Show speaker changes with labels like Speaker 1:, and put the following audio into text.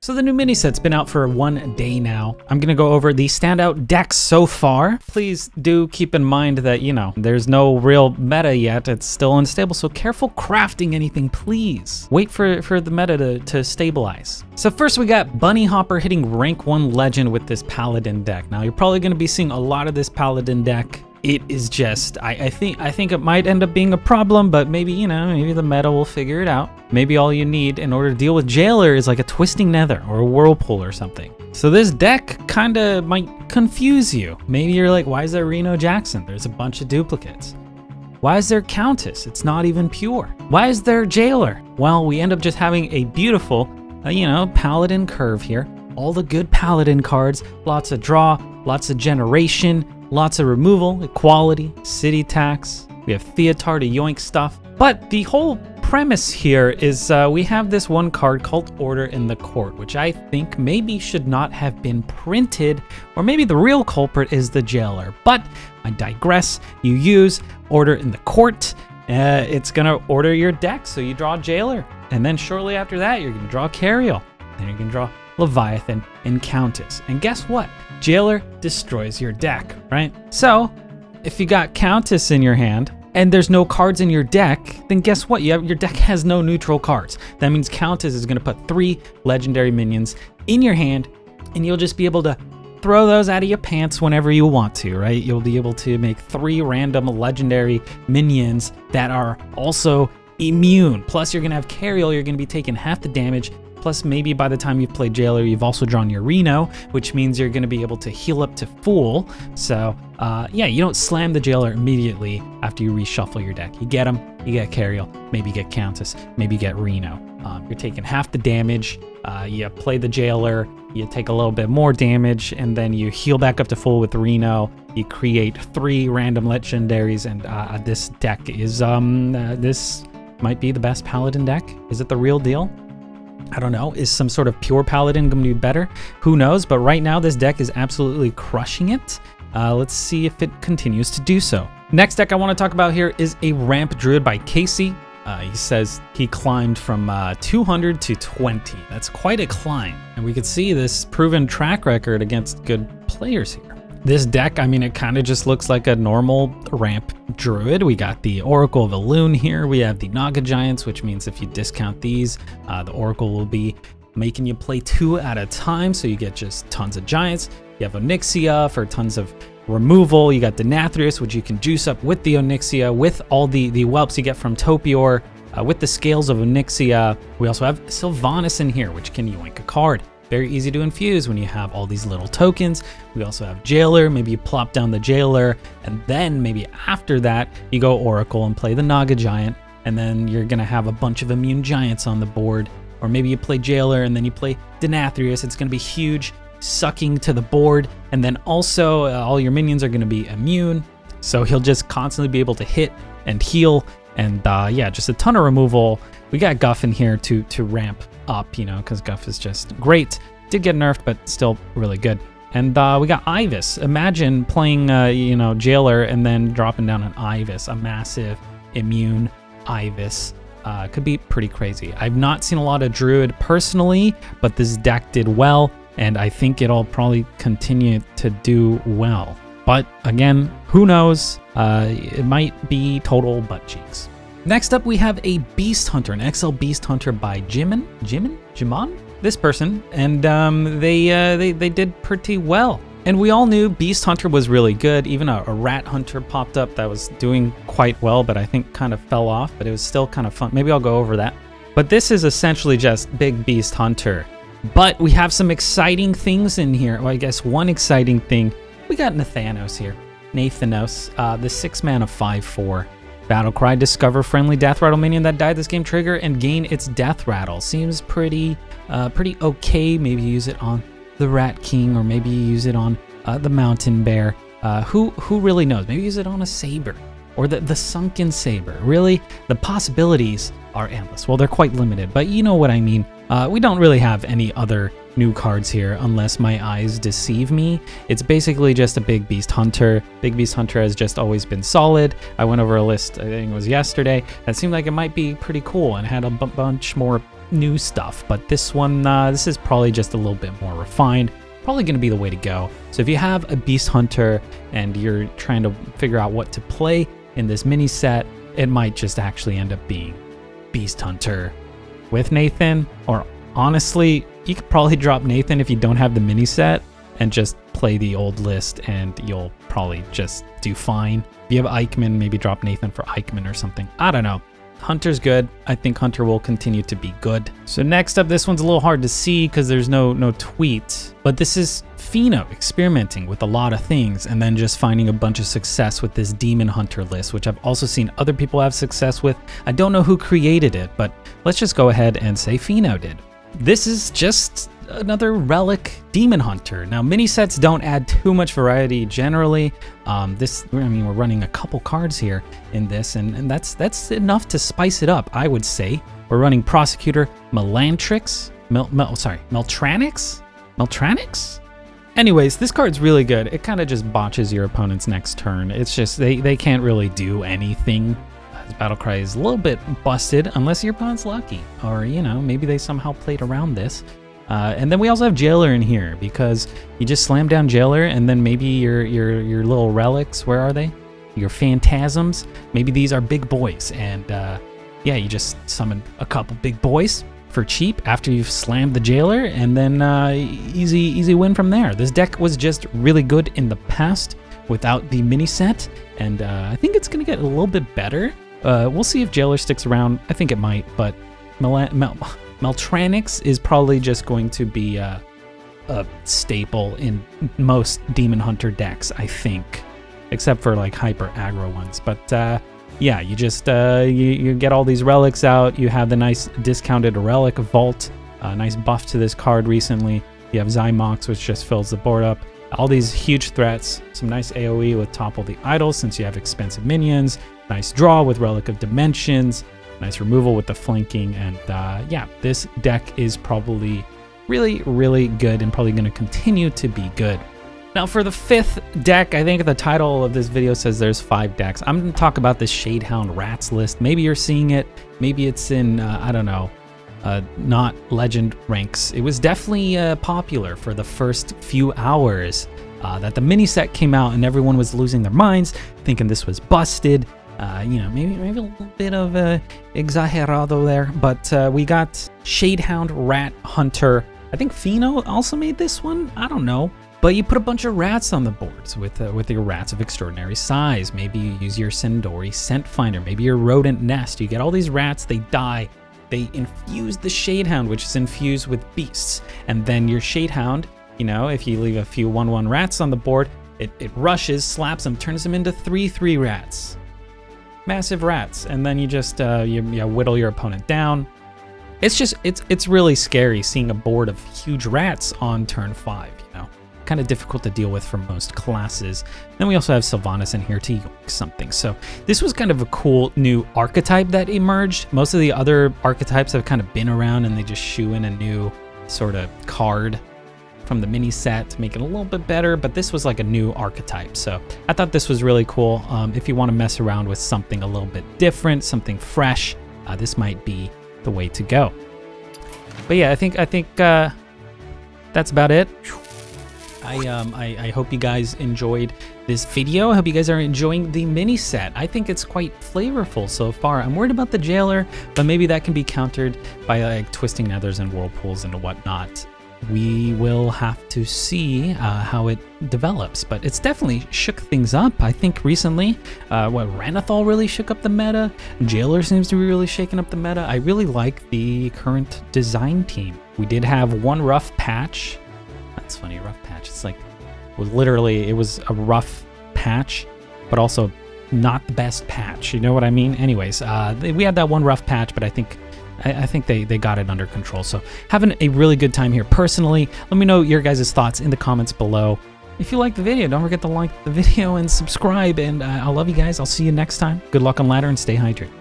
Speaker 1: So the new mini-set's been out for 1 day now. I'm gonna go over the standout decks so far. Please do keep in mind that, you know, there's no real meta yet. It's still unstable, so careful crafting anything, please. Wait for the meta to stabilize. So first we got Bunny Hopper hitting rank 1 legend with this Paladin deck. Now you're probably gonna be seeing a lot of this Paladin deck. It is just, I think it might end up being a problem, but maybe, you know, maybe the meta will figure it out. Maybe all you need in order to deal with Jailer is like a Twisting Nether or a Whirlpool or something. So this deck kind of might confuse you. Maybe you're like, why is there Reno Jackson? There's a bunch of duplicates. Why is there Countess? It's not even pure. Why is there Jailer? Well, we end up just having a beautiful, you know, Paladin curve here. All the good Paladin cards, lots of draw, lots of generation, lots of removal, equality, city tax. We have Theatar to yoink stuff. But the whole premise here is we have this one card called Order in the Court, which I think maybe should not have been printed, or maybe the real culprit is the Jailer. But I digress. You use Order in the Court. It's gonna order your deck, so you draw Jailer. And then shortly after that, you're gonna draw Cariel. Then you're gonna draw Leviathan and Countess. And guess what? Jailer destroys your deck, right? So if you got Countess in your hand and there's no cards in your deck, then guess what? Your deck has no neutral cards. That means Countess is gonna put 3 legendary minions in your hand, and you'll just be able to throw those out of your pants whenever you want to, right? You'll be able to make 3 random legendary minions that are also immune. Plus you're gonna have Cariel, you're gonna be taking half the damage. Plus, maybe by the time you've played Jailer, you've also drawn your Reno, which means you're going to be able to heal up to full. So, yeah, you don't slam the Jailer immediately after you reshuffle your deck. You get him, you get Cariel, maybe you get Countess, maybe you get Reno. You're taking half the damage, you play the Jailer, you take a little bit more damage, and then you heal back up to full with Reno. You create 3 random legendaries, and this deck is, this might be the best Paladin deck. Is it the real deal? I don't know. Is some sort of pure Paladin going to be better? Who knows? But right now, this deck is absolutely crushing it. Let's see if it continues to do so. Next deck I want to talk about here is a Ramp Druid by Casey. He says he climbed from 200 to 20. That's quite a climb. And we could see this proven track record against good players here. This deck, I mean, it kind of just looks like a normal Ramp Druid. We got the Oracle of Elune here. We have the Naga Giants, which means if you discount these, the Oracle will be making you play 2 at a time, so you get just tons of Giants. You have Onyxia for tons of removal. You got Denathrius, which you can juice up with the Onyxia, with all the whelps you get from Topior, with the Scales of Onyxia. We also have Sylvanas in here, which can yoink a card. Very easy to infuse when you have all these little tokens. We also have Jailer. Maybe you plop down the Jailer, and then maybe after that, you go Oracle and play the Naga Giant, and then you're gonna have a bunch of immune Giants on the board. Or maybe you play Jailer, and then you play Denathrius. It's gonna be huge, sucking to the board, and then also all your minions are gonna be immune. So he'll just constantly be able to hit and heal, and yeah, just a ton of removal. We got Guff in here to ramp up, you know, because Guff is just great. Did get nerfed, but still really good. And we got Ibis. Imagine playing, you know, Jailer and then dropping down an Ibis, a massive immune Ibis. Could be pretty crazy. I've not seen a lot of Druid personally, but this deck did well, and I think it'll probably continue to do well. But again, who knows? It might be total butt cheeks. Next up, we have a Beast Hunter, an XL Beast Hunter by Jimin? This person, and they did pretty well. And we all knew Beast Hunter was really good. Even a Rat Hunter popped up that was doing quite well, but I think kind of fell off, but it was still kind of fun. Maybe I'll go over that. But this is essentially just Big Beast Hunter. But we have some exciting things in here. Well, I guess one exciting thing, we got Nathanos here. Nathanos, the 6-mana 5/4. Battlecry, discover friendly Death Rattle minion that died this game, trigger and gain its Death Rattle. Seems pretty okay. Maybe use it on the Rat King, or maybe use it on the Mountain Bear. Who really knows? Maybe use it on a Saber, or the Sunken Saber. Really, the possibilities are endless. Well, they're quite limited, but you know what I mean. We don't really have any other new cards here unless my eyes deceive me. It's basically just a Big Beast Hunter. Big Beast Hunter has just always been solid. I went over a list, I think it was yesterday, that seemed like it might be pretty cool and had a bunch more new stuff, but this one, this is probably just a little bit more refined. Probably going to be the way to go. So if you have a Beast Hunter and you're trying to figure out what to play in this mini set, it might just actually end up being Beast Hunter with Nathan. Or honestly, you could probably drop Nathan if you don't have the mini set and just play the old list, and you'll probably just do fine. If you have Eichmann, maybe drop Nathan for Eichmann or something. I don't know. Hunter's good. I think Hunter will continue to be good. So next up, this one's a little hard to see because there's no tweet, but this is Pheno experimenting with a lot of things and then just finding a bunch of success with this Demon Hunter list, which I've also seen other people have success with. I don't know who created it, but let's just go ahead and say Pheno did. This is just another relic Demon Hunter. Now, mini sets don't add too much variety generally. I mean, we're running a couple cards here in this, and that's enough to spice it up, I would say. We're running Prosecutor, Melanthrix, Meltranix? Anyways, this card's really good. It kind of just botches your opponent's next turn. It's just, they can't really do anything. His battle cry is a little bit busted unless your opponent's lucky, or, you know, maybe they somehow played around this. And then we also have Jailer in here because you just slam down Jailer, and then maybe your little relics, where are they? Your phantasms, maybe these are big boys, and yeah, you just summon a couple big boys for cheap after you've slammed the Jailer, and then easy win from there. This deck was just really good in the past without the mini set, and I think it's gonna get a little bit better. We'll see if Jailer sticks around. I think it might, but Meltranix is probably just going to be a staple in most Demon Hunter decks, I think, except for like hyper aggro ones. But yeah, you just you get all these relics out. You have the nice discounted relic vault, nice buff to this card recently. You have Zymox, which just fills the board up. All these huge threats, some nice AoE with Topple the Idol since you have expensive minions, nice draw with Relic of Dimensions, nice removal with the flanking, and yeah, this deck is probably really good and probably going to continue to be good. Now for the fifth deck, I think the title of this video says there's 5 decks. I'm going to talk about this Shadehound Rats list. Maybe you're seeing it, maybe it's in, I don't know, not legend ranks. It was definitely popular for the first few hours that the mini set came out, and everyone was losing their minds, thinking this was busted. You know, maybe a little bit of exagerado there, but we got Shadehound Rat Hunter. I think Pheno also made this one. I don't know. But you put a bunch of rats on the boards with your rats of extraordinary size. Maybe you use your Sendori Scent Finder. Maybe your Rodent Nest. You get all these rats, they die. They infuse the Shadehound, which is infused with beasts. And then your Shadehound, you know, if you leave a few 1/1 rats on the board, it rushes, slaps them, turns them into 3/3 rats. Massive rats. And then you just you whittle your opponent down. It's just, it's really scary seeing a board of huge rats on turn 5, you know. Kind of difficult to deal with for most classes. Then we also have Sylvanas in here to yoink something. So this was kind of a cool new archetype that emerged. Most of the other archetypes have kind of been around and they just shoe in a new sort of card from the mini set to make it a little bit better, but this was like a new archetype. So I thought this was really cool. If you want to mess around with something a little bit different, something fresh, this might be the way to go. But yeah, I think that's about it. I hope you guys enjoyed this video. I hope you guys are enjoying the mini set. I think it's quite flavorful so far. I'm worried about the Jailer, but maybe that can be countered by like twisting nethers and whirlpools and whatnot. We will have to see how it develops, but it's definitely shook things up. I think recently, Renathal really shook up the meta. Jailer seems to be really shaking up the meta. I really like the current design team. We did have one rough patch. That's funny, rough patch. It's like, it was a rough patch, but also not the best patch. You know what I mean? Anyways, we had that one rough patch, but I think they got it under control. So having a really good time here personally. Let me know your guys' thoughts in the comments below. If you liked the video, don't forget to like the video and subscribe. And I love you guys. I'll see you next time. Good luck on ladder and stay hydrated.